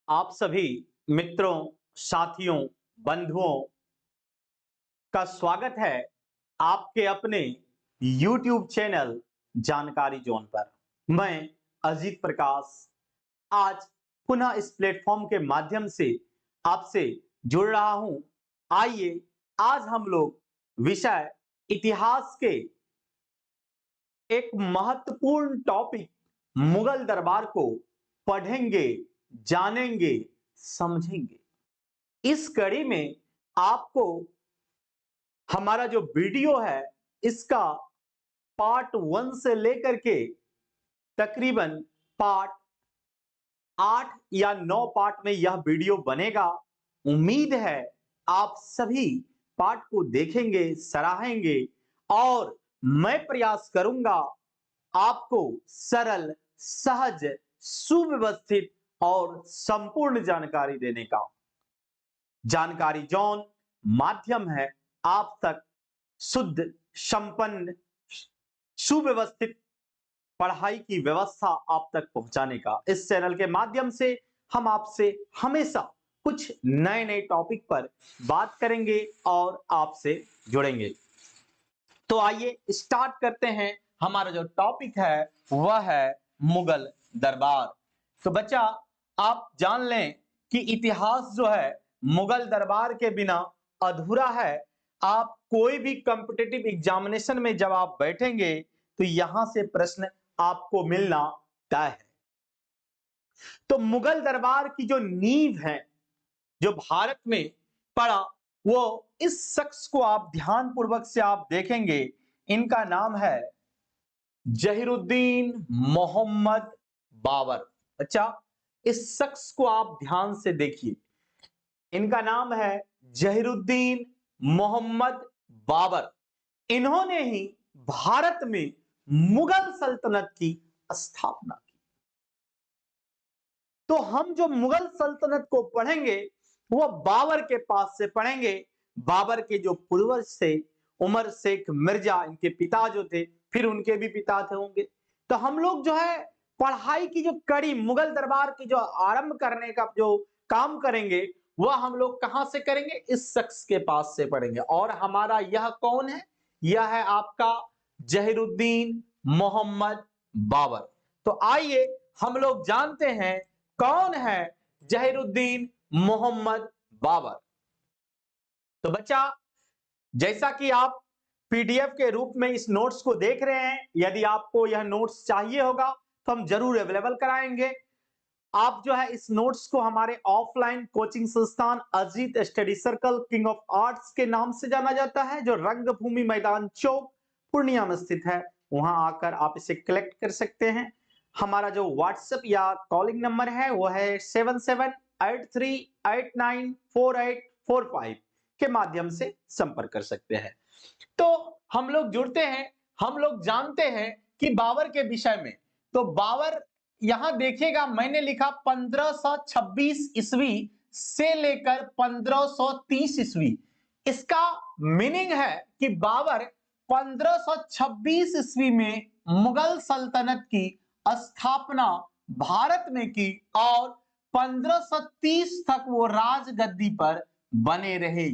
आप सभी मित्रों, साथियों, बंधुओं का स्वागत है आपके अपने YouTube चैनल जानकारी जोन पर। मैं अजीत प्रकाश आज पुनः इस प्लेटफॉर्म के माध्यम से आपसे जुड़ रहा हूं। आइए आज हम लोग विषय इतिहास के एक महत्वपूर्ण टॉपिक मुगल दरबार को पढ़ेंगे, जानेंगे, समझेंगे। इस कड़ी में आपको हमारा जो वीडियो है इसका पार्ट 1 से लेकर के तकरीबन पार्ट 8 या 9 पार्ट में यह वीडियो बनेगा। उम्मीद है आप सभी पार्ट को देखेंगे, सराहेंगे और मैं प्रयास करूंगा आपको सरल, सहज, सुव्यवस्थित और संपूर्ण जानकारी देने का। जानकारी जोन माध्यम है आप तक शुद्ध, संपन्न, सुव्यवस्थित पढ़ाई की व्यवस्था आप तक पहुंचाने का। इस चैनल के माध्यम से हम आपसे हमेशा कुछ नए नए टॉपिक पर बात करेंगे और आपसे जुड़ेंगे। तो आइए स्टार्ट करते हैं। हमारा जो टॉपिक है वह है मुगल दरबार। तो बच्चा आप जान लें कि इतिहास जो है मुगल दरबार के बिना अधूरा है। आप कोई भी कॉम्पिटिटिव एग्जामिनेशन में जब आप बैठेंगे तो यहां से प्रश्न आपको मिलना तय है। तो मुगल दरबार की जो नींव है, जो भारत में पड़ा, वो इस शख्स को आप ध्यान पूर्वक से आप देखेंगे। इनका नाम है जहीरुद्दीन मोहम्मद बाबर। अच्छा, इस शख्स को आप ध्यान से देखिए। इनका नाम है जहीरुद्दीन मोहम्मद बाबर। इन्होंने ही भारत में मुगल सल्तनत की स्थापना की। तो हम जो मुगल सल्तनत को पढ़ेंगे वो बाबर के पास से पढ़ेंगे। बाबर के जो पूर्वज थे उमर शेख मिर्जा, इनके पिता जो थे, फिर उनके भी पिता थे होंगे। तो हम लोग जो है पढ़ाई की जो कड़ी मुगल दरबार की जो आरंभ करने का जो काम करेंगे वह हम लोग कहां से करेंगे? इस शख्स के पास से पढ़ेंगे। और हमारा यह कौन है? यह है आपका जहीरुद्दीन मोहम्मद बाबर। तो आइए हम लोग जानते हैं कौन है जहीरुद्दीन मोहम्मद बाबर। तो बच्चा, जैसा कि आप पीडीएफ के रूप में इस नोट्स को देख रहे हैं, यदि आपको यह नोट्स चाहिए होगा तो हम जरूर अवेलेबल कराएंगे। आप जो है इस नोट्स को हमारे ऑफलाइन कोचिंग संस्थान Ajit study circle king of arts के नाम से जाना जाता है, जो रंगभूमि मैदान चौक पूर्णिया में स्थित है। वहां आकर आप इसे कलेक्ट कर सकते हैं। हमारा जो व्हाट्सएप या कॉलिंग नंबर है वो है 7783894845 के माध्यम से संपर्क कर सकते हैं। तो हम लोग जुड़ते हैं, हम लोग जानते हैं कि बाबर के विषय में। तो बाबर यहां देखिएगा, मैंने लिखा 1526 ईस्वी से लेकर 1530 ईस्वी। इसका मीनिंग है कि बाबर 1526 ईस्वी में मुगल सल्तनत की स्थापना भारत में की और 1530 तक वो राजगद्दी पर बने रहे।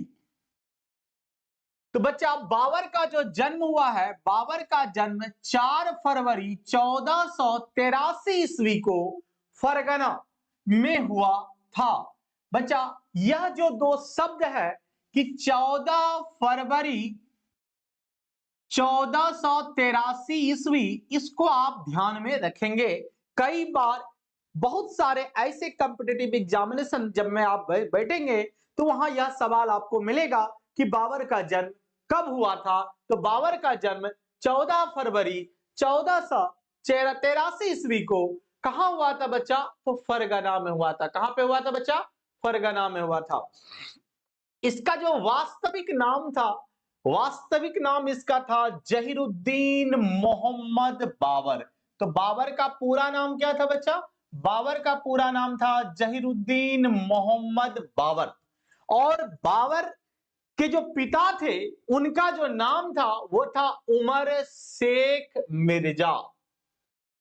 तो बच्चा, बाबर का जो जन्म हुआ है, बाबर का जन्म 4 फरवरी 1483 ईस्वी को फरगना में हुआ था। बच्चा, यह जो दो शब्द है कि 14 फरवरी 1483 ईस्वी, इसको आप ध्यान में रखेंगे। कई बार बहुत सारे ऐसे कॉम्पिटिटिव एग्जामिनेशन जब में आप बैठेंगे तो वहां यह सवाल आपको मिलेगा कि बाबर का जन्म कब हुआ था। तो बाबर का जन्म 14 फरवरी 1483 ईस्वी को कहां हुआ था बच्चा? तो फरगना में हुआ था। कहां पे हुआ था बच्चा? फरगना में हुआ था। इसका जो वास्तविक नाम था, वास्तविक नाम इसका था जहीरुद्दीन मोहम्मद बाबर। तो बाबर का पूरा नाम क्या था बच्चा? बाबर का पूरा नाम था जहीरुद्दीन मोहम्मद बाबर। और बाबर के जो पिता थे उनका जो नाम था वो था उमर शेख मिर्जा।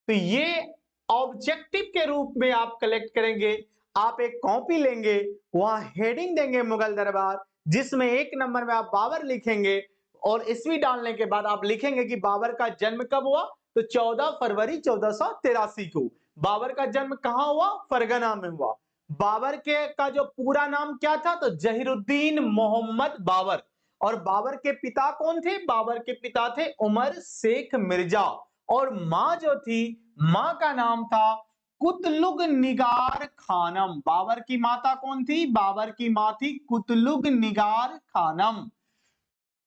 तो ये ऑब्जेक्टिव के रूप में आप कलेक्ट करेंगे। आप एक कॉपी लेंगे, वहां हेडिंग देंगे मुगल दरबार, जिसमें 1 नंबर में आप बाबर लिखेंगे और ईस्वी डालने के बाद आप लिखेंगे कि बाबर का जन्म कब हुआ, तो 14 फरवरी 1483 को। बाबर का जन्म कहां हुआ, फरगना में हुआ। बाबर के का जो पूरा नाम क्या था, तो जहीरुद्दीन मोहम्मद बाबर। और बाबर के पिता कौन थे, बाबर के पिता थे उमर शेख मिर्जा। और मां जो थी, मां का नाम था कुतलुग निगार खानम। बाबर की माता कौन थी, बाबर की मां थी कुतलुग निगार खानम।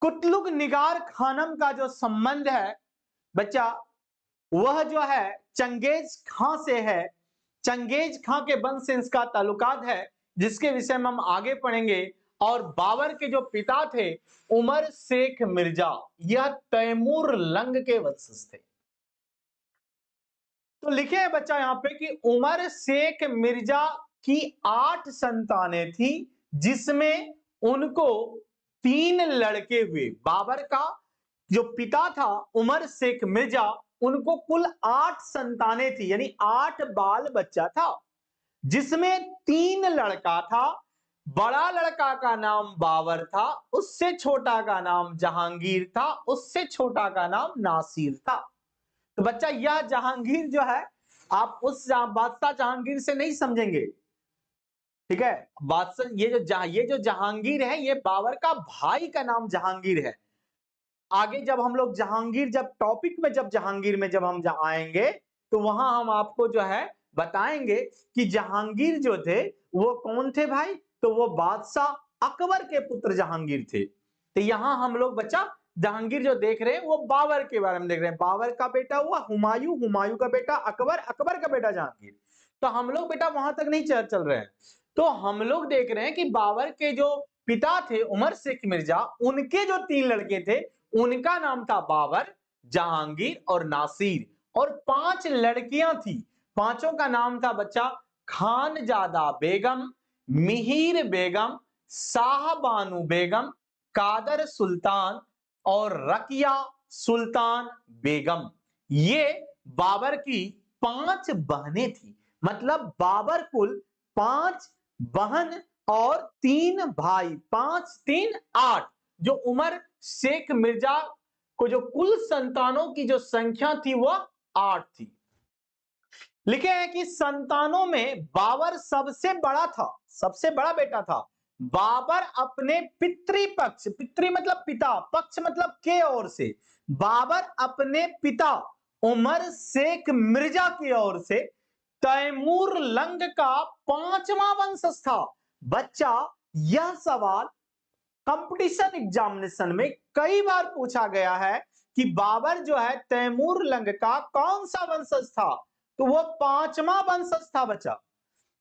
कुतलुग निगार खानम का जो संबंध है बच्चा, वह जो है चंगेज खां से है। चंगेज खां के वंश से इसका ताल्लुकात है, जिसके विषय में हम आगे पढ़ेंगे। और बाबर के जो पिता थे उमर शेख मिर्जा, यह तैमूर लंग के वंशज थे। तो लिखे हैं बच्चा यहां पे कि उमर शेख मिर्जा की 8 संतानें थी, जिसमें उनको 3 लड़के हुए। बाबर का जो पिता था उमर शेख मिर्जा, उनको कुल 8 संतानें थी, यानी 8 बाल बच्चा था, जिसमें 3 लड़का था। बड़ा लड़का का नाम बाबर था, उससे छोटा का नाम जहांगीर था, उससे छोटा का नाम नासिर था। तो बच्चा यह जहांगीर जो है, आप उस बादशाह जहांगीर से नहीं समझेंगे, ठीक है। बादशाह ये जो जहांगीर है, ये बाबर का भाई का नाम जहांगीर है। आगे जब हम लोग जहांगीर, जब टॉपिक में जब जहांगीर में जब हम आएंगे, तो वहां हम आपको जो है बताएंगे कि जहांगीर जो थे वो कौन थे भाई, तो वो बादशाह अकबर के पुत्र जहांगीर थे। तो यहां हम लोग बच्चा जहांगीर जो देख रहे हैं वो बाबर के बारे में देख रहे हैं। बाबर का बेटा हुआ हुमायूं, हुमायूं का बेटा अकबर, अकबर का बेटा जहांगीर। तो हम लोग बेटा वहां तक नहीं चल रहे हैं। तो हम लोग देख रहे हैं कि बाबर के जो पिता थे उमर शेख मिर्जा, उनके जो 3 लड़के थे, उनका नाम था बाबर, जहांगीर और नासिर। और 5 लड़कियां थी, पांचों का नाम था बच्चा खानजादा बेगम, मिहिर बेगम, शाहबानू बेगम, कादर सुल्तान और रकिया सुल्तान बेगम। ये बाबर की 5 बहनें थी। मतलब बाबर कुल 5 बहन और 3 भाई, 5 3 8, जो उमर शेख मिर्जा को जो कुल संतानों की जो संख्या थी वह 8 थी। लिखे हैं कि संतानों में बाबर सबसे बड़ा था, सबसे बड़ा बेटा था। बाबर अपने पितृपक्ष, पितृ मतलब पिता, पक्ष मतलब के ओर से, बाबर अपने पिता उमर शेख मिर्जा की ओर से तैमूर लंग का 5वां वंशज था। बच्चा यह सवाल कंपटीशन एग्जामिनेशन में कई बार पूछा गया है कि बाबर जो है तैमूर लंग का कौन सा वंशज था, तो वो 5वां वंशज था बच्चा।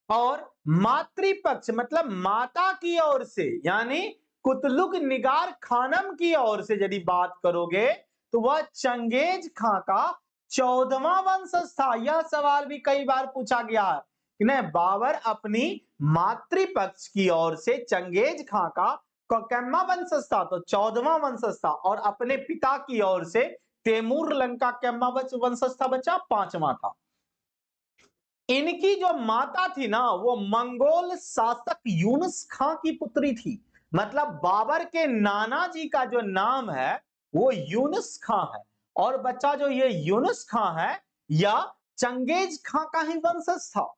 और मातृपक्ष मतलब माता की ओर से, यानी कुतलुग निगार खानम की ओर से यदि बात करोगे, तो वह चंगेज खां का 14वां वंशज था। यह सवाल भी कई बार पूछा गया है कि नहीं, बाबर अपनी मातृपक्ष की ओर से चंगेज खां का कैम्मा वंशज था, तो 14वां वंशज था। और अपने पिता की ओर से तैमूर लंग का कैम्मा वंशज था बच्चा, 5वां था। इनकी जो माता थी ना, वो मंगोल शासक यूनुस खां की पुत्री थी। मतलब बाबर के नाना जी का जो नाम है वो यूनुस खां है। और बच्चा जो ये यूनुस खां है, यह चंगेज खां का ही वंशज था।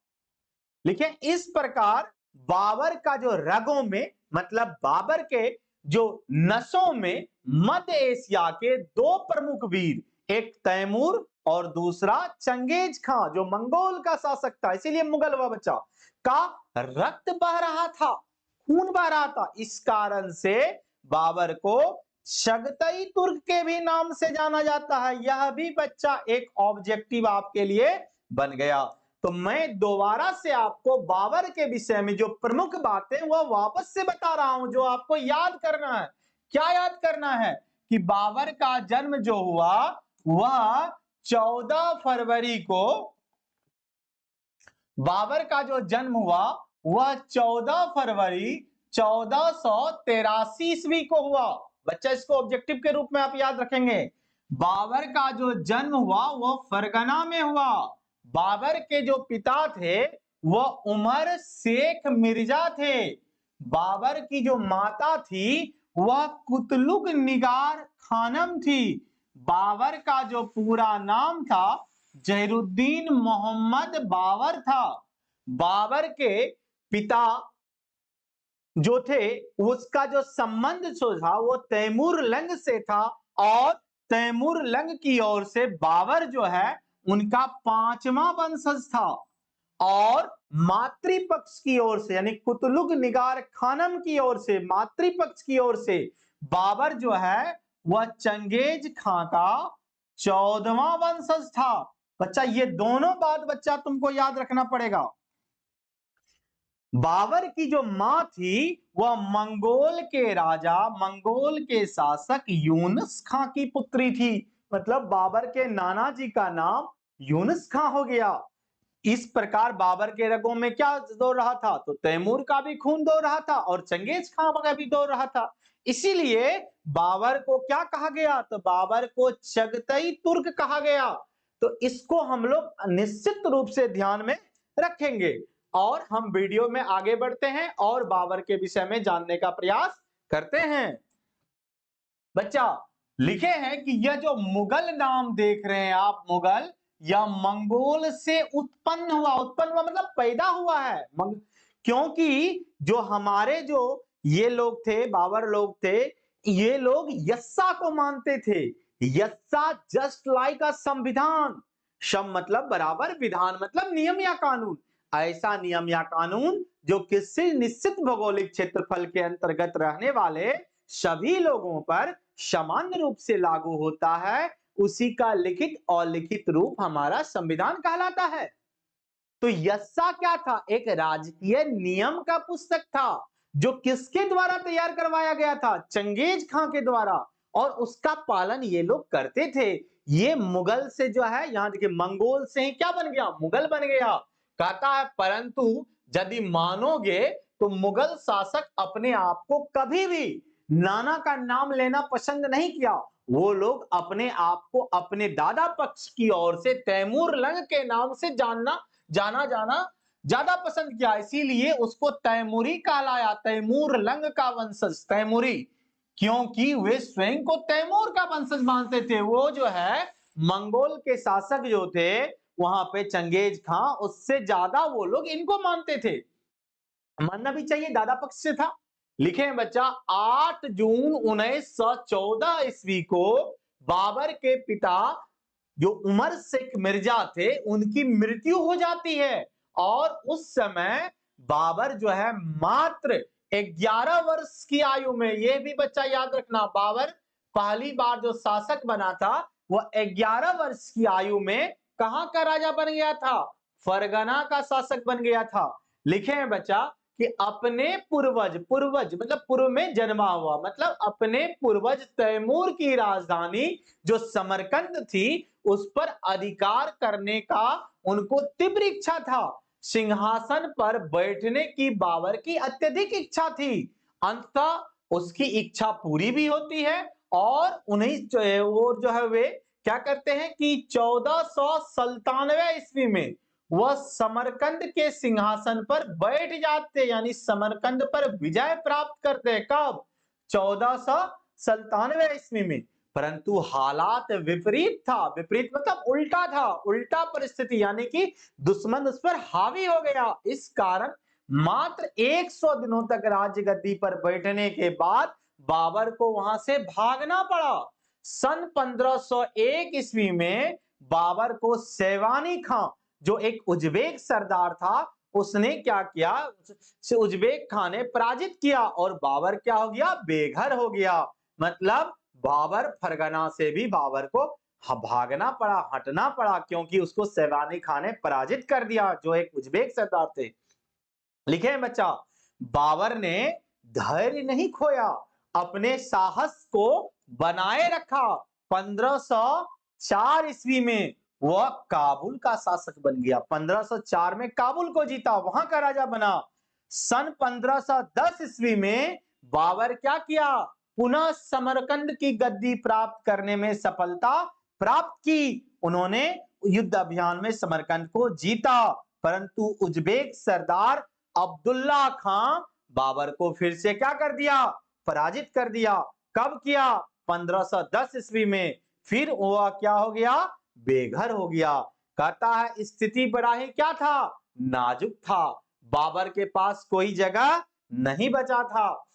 लिखिए, इस प्रकार बाबर का जो रगों में, मतलब बाबर के जो नसों में मध्य एशिया के 2 प्रमुख वीर, एक तैमूर और दूसरा चंगेज खां जो मंगोल का शासक था, इसीलिए मुगल हुआ बच्चा, का रक्त बह रहा था, खून बह रहा था। इस कारण से बाबर को शगतई तुर्क के भी नाम से जाना जाता है। यह भी बच्चा एक ऑब्जेक्टिव आपके लिए बन गया। तो मैं दोबारा से आपको बाबर के विषय में जो प्रमुख बातें वह वापस से बता रहा हूं, जो आपको याद करना है। क्या याद करना है कि बाबर का जन्म जो हुआ वह 14 फरवरी को, बाबर का जो जन्म हुआ वह 14 फरवरी 1483 ईस्वी को हुआ। बच्चा इसको ऑब्जेक्टिव के रूप में आप याद रखेंगे। बाबर का जो जन्म हुआ वह फरगना में हुआ। बाबर के जो पिता थे वह उमर शेख मिर्जा थे। बाबर की जो माता थी वह कुतलुक निगार खानम थी। बाबर का जो पूरा नाम था जहीरुद्दीन मोहम्मद बाबर था। बाबर के पिता जो थे उसका जो संबंध जो था वो तैमूर लंग से था और तैमूर लंग की ओर से बाबर जो है उनका 5वां वंशज था। और मातृपक्ष की ओर से यानी कुतलुक निगार खानम की ओर से मातृपक्ष की ओर से बाबर जो है वह चंगेज खां का 14वां वंशज था। बच्चा ये दोनों बात बच्चा तुमको याद रखना पड़ेगा। बाबर की जो मां थी वह मंगोल के राजा मंगोल के शासक यूनुस खां की पुत्री थी। मतलब बाबर के नाना जी का नाम यूनुस खां हो गया। इस प्रकार बाबर के रगों में क्या दौड़ रहा था, तो तैमूर का भी खून दौड़ रहा था और चंगेज खां का भी दौड़ रहा था। इसीलिए बाबर को क्या कहा गया, तो बाबर को चगतई तुर्क कहा गया। तो इसको हम लोग निश्चित रूप से ध्यान में रखेंगे और हम वीडियो में आगे बढ़ते हैं और बाबर के विषय में जानने का प्रयास करते हैं। बच्चा लिखे हैं कि यह जो मुगल नाम देख रहे हैं आप, मुगल या मंगोल से उत्पन्न हुआ मतलब पैदा हुआ है। क्योंकि जो हमारे जो ये लोग थे, बाबर लोग थे, ये लोग यस्सा को मानते थे। यस्सा जस्ट लाइक अ संविधान। सम मतलब बराबर, विधान मतलब नियम या कानून। ऐसा नियम या कानून जो किसी निश्चित भौगोलिक क्षेत्रफल के अंतर्गत रहने वाले सभी लोगों पर सामान्य रूप से लागू होता है, उसी का लिखित और लिखित रूप हमारा संविधान कहलाता है। तो यस्सा क्या था, एक राजकीय नियम का पुस्तक था जो किसके द्वारा तैयार करवाया गया था, चंगेज खां के द्वारा, और उसका पालन ये लोग करते थे। ये मुगल से जो है, यहां देखिए मंगोल से ही क्या बन गया, मुगल बन गया। कहता है परंतु यदि मानोगे तो मुगल शासक अपने आप को कभी भी नाना का नाम लेना पसंद नहीं किया। वो लोग अपने आप को अपने दादा पक्ष की ओर से तैमूर लंग के नाम से जाना ज्यादा पसंद किया, इसीलिए उसको तैमूरी कहलाया, तैमूर लंग का वंशज तैमूरी, क्योंकि वे स्वयं को तैमूर का वंशज मानते थे। वो जो है मंगोल के शासक जो थे वहां पे चंगेज खां, उससे ज्यादा वो लोग इनको मानते थे। मानना भी चाहिए, दादा पक्ष से था। लिखे हैं बच्चा 8 जून 1914 ईस्वी को बाबर के पिता जो उमर शेख मिर्जा थे उनकी मृत्यु हो जाती है और उस समय बाबर जो है मात्र 11 वर्ष की आयु में, यह भी बच्चा याद रखना, बाबर पहली बार जो शासक बना था वह 11 वर्ष की आयु में कहां का राजा बन गया था, फरगना का शासक बन गया था। लिखे हैं बच्चा कि अपने पूर्वज मतलब पूर्व में जन्मा हुआ, मतलब अपने पूर्वज तैमूर की राजधानी जो समरकंद थी उस पर अधिकार करने का उनको तीव्र इच्छा था। सिंहासन पर बैठने की बाबर की अत्यधिक इच्छा थी। अंततः उसकी इच्छा पूरी भी होती है और उन्हीं वो जो है वे क्या करते हैं कि 1497 ईस्वी में वह समरकंद के सिंहासन पर बैठ जाते, यानी समरकंद पर विजय प्राप्त करते। कब, 1497 ईस्वी में। परंतु हालात विपरीत था, विपरीत मतलब उल्टा था, उल्टा परिस्थिति, यानी कि दुश्मन उस पर हावी हो गया। इस कारण मात्र 100 दिनों तक राज्य गद्दी पर बैठने के बाद बाबर को वहां से भागना पड़ा। सन 1501 ईस्वी में बाबर को सेवानी खां जो एक उज्बेक सरदार था उसने क्या किया, उज्बेक खां ने पराजित किया और बाबर क्या हो गया, बेघर हो गया। मतलब बाबर फरगना से भी बाबर को भागना पड़ा, हटना पड़ा, क्योंकि उसको सेवानी खां ने पराजित कर दिया जो एक उज्बेक सरदार थे। लिखे हैं बच्चा, बाबर ने धैर्य नहीं खोया, अपने साहस को बनाए रखा। 1504 ईस्वी में वह काबुल का शासक बन गया। 1504 में काबुल को जीता, वहां का राजा बना। सन 1510 ईस्वी में बाबर क्या किया, पुनः समरकंद की गद्दी प्राप्त करने में सफलता प्राप्त की। उन्होंने युद्ध अभियान में समरकंद को जीता। परंतु उज्बेक सरदार अब्दुल्ला खां बाबर को फिर से क्या कर दिया, पराजित कर दिया। कब किया, 1510 ईस्वी में। फिर वह क्या हो गया, बेघर हो गया। कहता है स्थिति बड़ा ही क्या था, नाजुक था, बाबर के पास कोई जगह नहीं बचा था।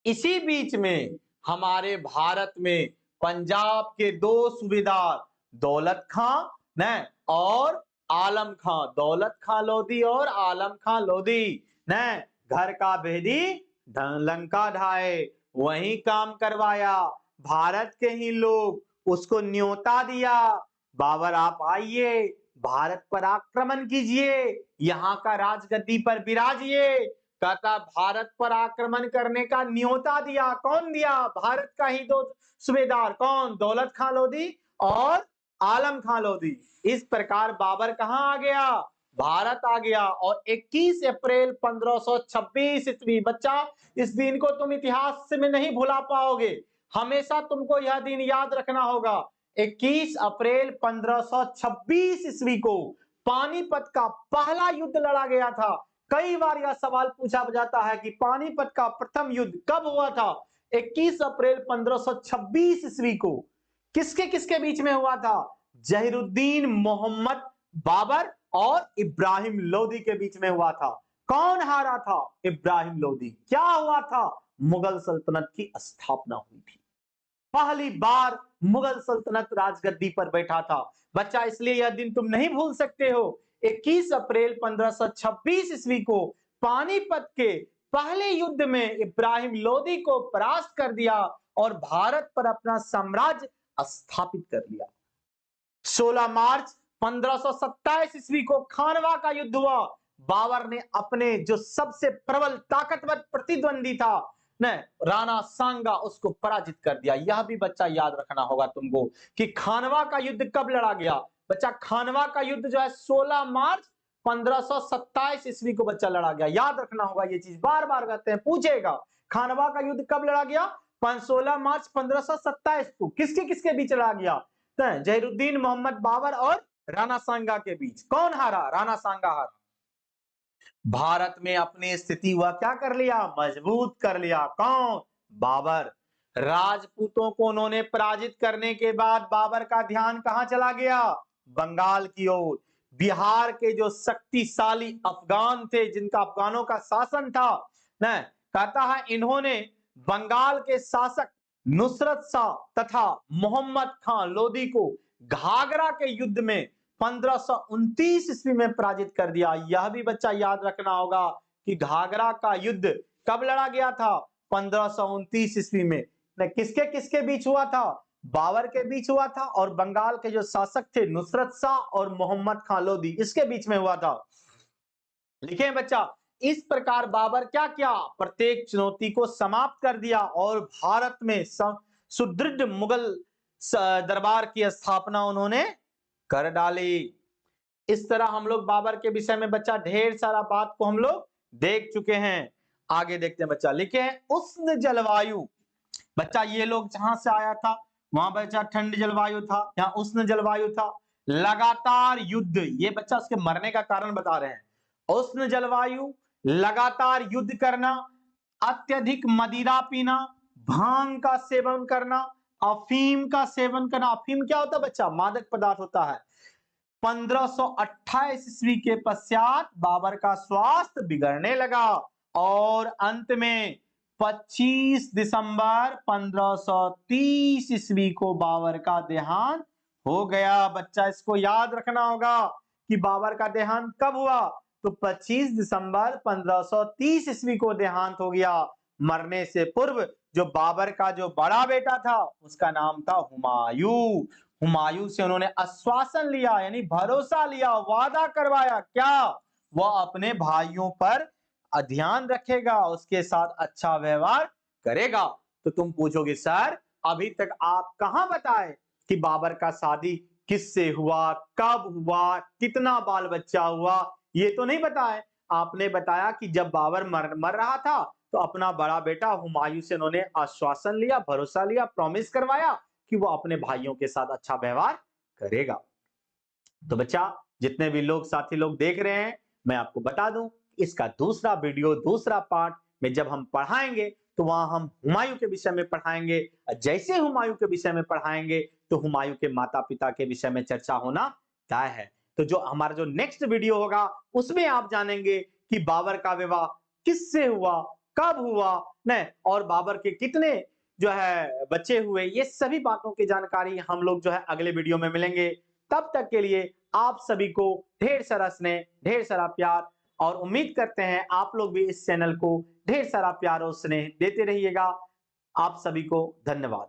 इसी बीच में हमारे भारत में पंजाब के दो सूबेदार दौलत खां ने और आलम खां, दौलत खां लोधी और आलम खां लोधी ने घर का भेदी लंका ढाए, वही काम करवाया। भारत के ही लोग उसको न्योता दिया, बाबर आप आइए, भारत पर आक्रमण कीजिए, यहाँ का राजगद्दी पर विराजिए। कहता भारत पर आक्रमण करने का न्योता दिया, कौन दिया, भारत का ही दो सूबेदार, कौन, दौलत खां लोधी और आलम खां लोधी। इस प्रकार बाबर कहां आ गया, भारत आ गया। और 21 अप्रैल 1526 ईस्वी, बच्चा इस दिन को तुम इतिहास में नहीं भुला पाओगे, हमेशा तुमको यह दिन याद रखना होगा। 21 अप्रैल 1526 ईस्वी को पानीपत का पहला युद्ध लड़ा गया था। कई बार यह सवाल पूछा जाता है कि पानीपत का प्रथम युद्ध कब हुआ था। 21 अप्रैल 1526 ईस्वी को किसके किसके बीच में हुआ था, जहीरुद्दीन मोहम्मद बाबर और इब्राहिम लोदी के बीच में हुआ था। कौन हारा था, इब्राहिम लोदी। क्या हुआ था, मुगल सल्तनत की स्थापना हुई थी, पहली बार मुगल सल्तनत राजगद्दी पर बैठा था। बच्चा इसलिए यह दिन तुम नहीं भूल सकते हो। 21 अप्रैल 1526 ईस्वी को पानीपत के पहले युद्ध में इब्राहिम लोदी को परास्त कर दिया और भारत पर अपना साम्राज्य स्थापित कर लिया। 16 मार्च 1527 ईस्वी को खानवा का युद्ध हुआ। बाबर ने अपने जो सबसे प्रबल ताकतवर प्रतिद्वंदी था ने, राणा सांगा, उसको पराजित कर दिया। यह भी बच्चा याद रखना होगा तुमको कि खानवा का युद्ध कब लड़ा गया। बच्चा खानवा का युद्ध जो है 16 मार्च 1527 ईस्वी को बच्चा लड़ा गया। याद रखना होगा, ये चीज बार बार कहते हैं, पूछेगा खानवा का युद्ध कब लड़ा गया, 16 मार्च 1527 को। किसके किसके बीच लड़ा गया, जहीरुद्दीन मोहम्मद बाबर और राणा सांगा के बीच। कौन हारा, राणा सांगा हारा। भारत में अपनी स्थिति हुआ क्या कर लिया, मजबूत कर लिया। कौन, बाबर। राजपूतों को उन्होंने पराजित करने के बाद बाबर का ध्यान कहां चला गया, बंगाल की ओर। बिहार के जो शक्तिशाली अफगान थे, जिनका अफगानों का शासन था, न कहता है इन्होंने बंगाल के शासक नुसरत शाह तथा मोहम्मद खां लोधी को घाघरा के युद्ध में 1529 ईस्वी में पराजित कर दिया। यह भी बच्चा याद रखना होगा कि घाघरा का युद्ध कब लड़ा गया था, 1529 ईस्वी में। किसके किसके बीच हुआ था, बाबर के बीच हुआ था और बंगाल के जो शासक थे नुसरत शाह और मोहम्मद खां लोधी, इसके बीच में हुआ था। लिखे बच्चा, इस प्रकार बाबर क्या किया, प्रत्येक चुनौती को समाप्त कर दिया और भारत में सुदृढ़ मुगल दरबार की स्थापना उन्होंने कर डाली। इस तरह हम लोग बाबर के विषय में बच्चा ढेर सारा बात को हम लोग देख चुके हैं। आगे देखते हैं बच्चा, लिखे हैं उष्ण जलवायु। बच्चा ये लोग जहां से आया था वहां बच्चा ठंडी जलवायु था, यहाँ उष्ण जलवायु था। लगातार युद्ध, ये बच्चा उसके मरने का कारण बता रहे हैं। उष्ण जलवायु, लगातार युद्ध करना, अत्यधिक मदिरा पीना, भांग का सेवन करना, अफीम का सेवन करना। अफीम क्या होता है बच्चा, मादक पदार्थ होता है। 1528 ईस्वी के पश्चात बाबर का स्वास्थ्य बिगड़ने लगा और अंत में 25 दिसंबर 1530 ईस्वी को बाबर का देहांत हो गया। बच्चा इसको याद रखना होगा कि बाबर का देहांत कब हुआ, तो 25 दिसंबर 1530 ईस्वी को देहांत हो गया। मरने से पूर्व जो बाबर का जो बड़ा बेटा था उसका नाम था हुमायूं। हुमायूं से उन्होंने आश्वासन लिया, यानी भरोसा लिया, वादा करवाया, क्या, वह अपने भाइयों पर ध्यान रखेगा, उसके साथ अच्छा व्यवहार करेगा। तो तुम पूछोगे सर अभी तक आप कहां बताए कि बाबर का शादी किससे हुआ, कब हुआ, कितना बाल बच्चा हुआ, ये तो नहीं बताए। आपने बताया कि जब बाबर मर रहा था तो अपना बड़ा बेटा हुमायूं से उन्होंने आश्वासन लिया, भरोसा लिया, प्रॉमिस करवाया कि वो अपने भाइयों के साथ अच्छा व्यवहार करेगा। तो बच्चा जितने भी लोग साथी लोग देख रहे हैं, मैं आपको बता दूं, इसका दूसरा वीडियो, दूसरा पार्ट में जब हम पढ़ाएंगे तो वहां हम हुमायूं के विषय में पढ़ाएंगे। जैसे हुमायूं के विषय में पढ़ाएंगे तो हुमायूं के माता पिता के विषय में चर्चा होना तय है। तो जो हमारा जो नेक्स्ट वीडियो होगा उसमें आप जानेंगे कि बाबर का विवाह किससे हुआ, कब हुआ न, और बाबर के कितने जो है बच्चे हुए। ये सभी बातों की जानकारी हम लोग जो है अगले वीडियो में मिलेंगे। तब तक के लिए आप सभी को ढेर सारा स्नेह, ढेर सारा प्यार, और उम्मीद करते हैं आप लोग भी इस चैनल को ढेर सारा प्यार और स्नेह देते रहिएगा। आप सभी को धन्यवाद।